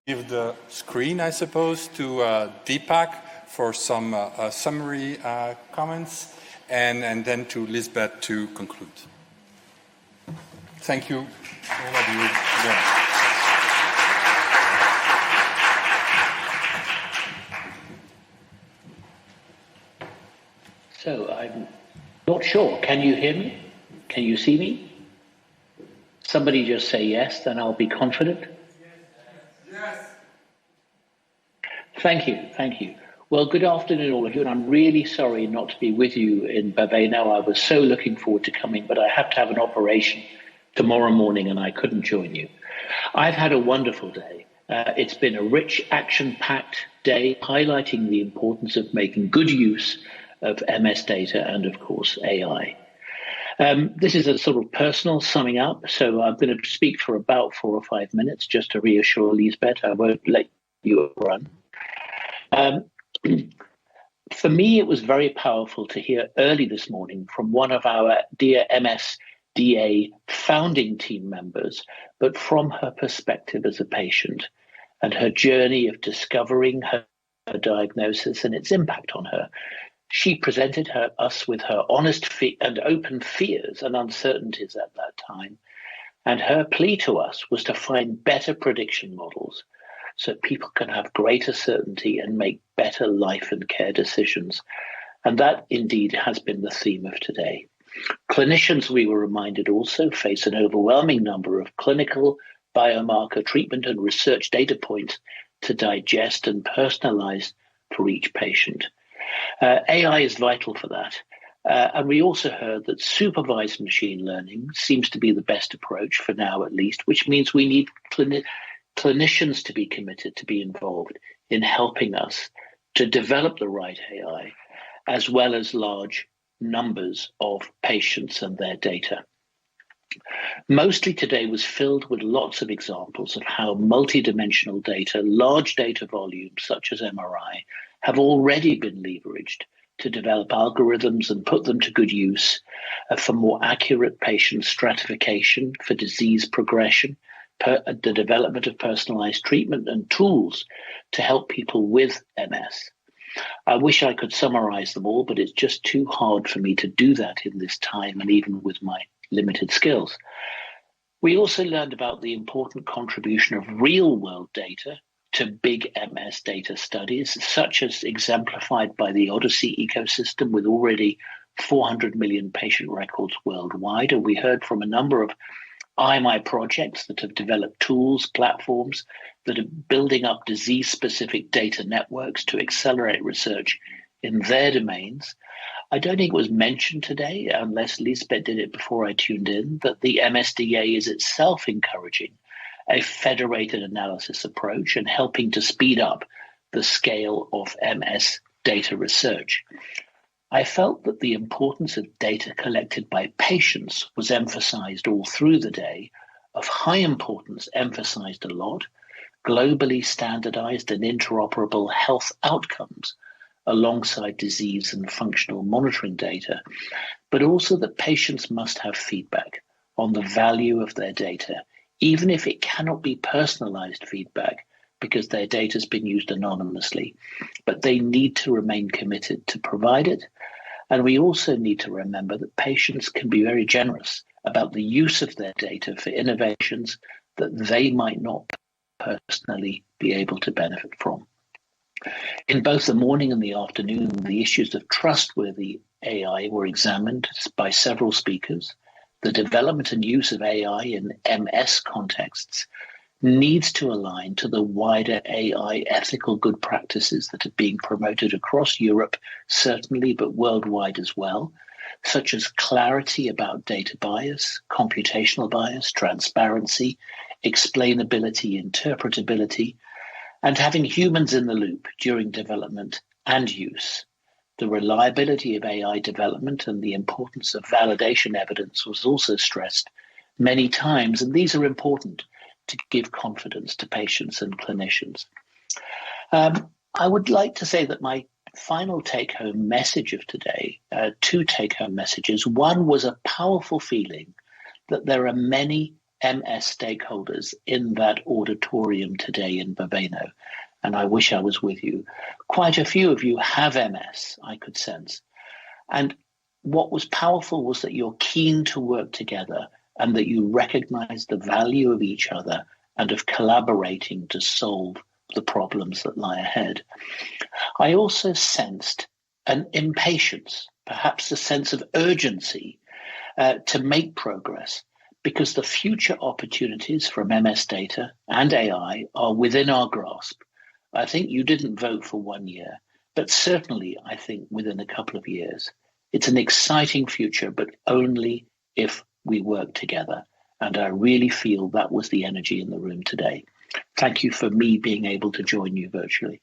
Give the screen, I suppose, to Dipak for some summary comments, and then to Lisbeth to conclude. Thank you, all of you. Again. So I'm not sure. Can you hear me? Can you see me? Somebody just say yes, then I'll be confident. Yes. Thank you. Well, good afternoon, all of you, and I'm really sorry not to be with you in Baveno. I was so looking forward to coming, but I have to have an operation tomorrow morning, and I couldn't join you. I've had a wonderful day. It's been a rich, action-packed day, highlighting the importance of making good use of MS data and, of course, AI. This is a sort of personal summing up, so I'm going to speak for about 4 or 5 minutes just to reassure Lisbeth. I won't let you run. For me, it was very powerful to hear early this morning from one of our dear MSDA founding team members, but from her perspective as a patient and her journey of discovering her diagnosis and its impact on her. She presented us with her honest and open fears and uncertainties at that time. And her plea to us was to find better prediction models so people can have greater certainty and make better life and care decisions. And that indeed has been the theme of today. Clinicians, we were reminded, also face an overwhelming number of clinical, biomarker, treatment and research data points to digest and personalize for each patient. AI is vital for that. And we also heard that supervised machine learning seems to be the best approach for now, at least, which means we need clinicians to be committed, to be involved in helping us to develop the right AI, as well as large numbers of patients and their data. Mostly today was filled with lots of examples of how multidimensional data, large data volumes such as MRI, have already been leveraged to develop algorithms and put them to good use for more accurate patient stratification, for disease progression, the development of personalized treatment and tools to help people with MS. I wish I could summarize them all, but it's just too hard for me to do that in this time and even with my limited skills. We also learned about the important contribution of real-world data to big MS data studies, such as exemplified by the Odyssey ecosystem with already 400 million patient records worldwide. And we heard from a number of IMI projects that have developed tools, platforms that are building up disease-specific data networks to accelerate research in their domains. I don't think it was mentioned today, unless Lisbeth did it before I tuned in, that the MSDA is itself encouraging a federated analysis approach and helping to speed up the scale of MS data research. I felt that the importance of data collected by patients was emphasized all through the day, of high importance emphasized a lot, globally standardized and interoperable health outcomes alongside disease and functional monitoring data, but also that patients must have feedback on the value of their data, even if it cannot be personalized feedback because their data has been used anonymously, but they need to remain committed to provide it. And we also need to remember that patients can be very generous about the use of their data for innovations that they might not personally be able to benefit from. In both the morning and the afternoon, the issues of trustworthy AI were examined by several speakers. The development and use of AI in MS contexts needs to align to the wider AI ethical good practices that are being promoted across Europe, certainly, but worldwide as well, such as clarity about data bias, computational bias, transparency, explainability, interpretability, and having humans in the loop during development and use. The reliability of AI development and the importance of validation evidence was also stressed many times, and these are important to give confidence to patients and clinicians. I would like to say that my final take-home message of today, 2 take-home messages. One was a powerful feeling that there are many MS stakeholders in that auditorium today in Baveno, and I wish I was with you. Quite a few of you have MS, I could sense. And what was powerful was that you're keen to work together and that you recognize the value of each other and of collaborating to solve the problems that lie ahead. I also sensed an impatience, perhaps a sense of urgency to make progress, because the future opportunities from MS data and AI are within our grasp. I think you didn't vote for 1 year, but certainly I think within a couple of years. It's an exciting future, but only if we work together. And I really feel that was the energy in the room today. Thank you for me being able to join you virtually.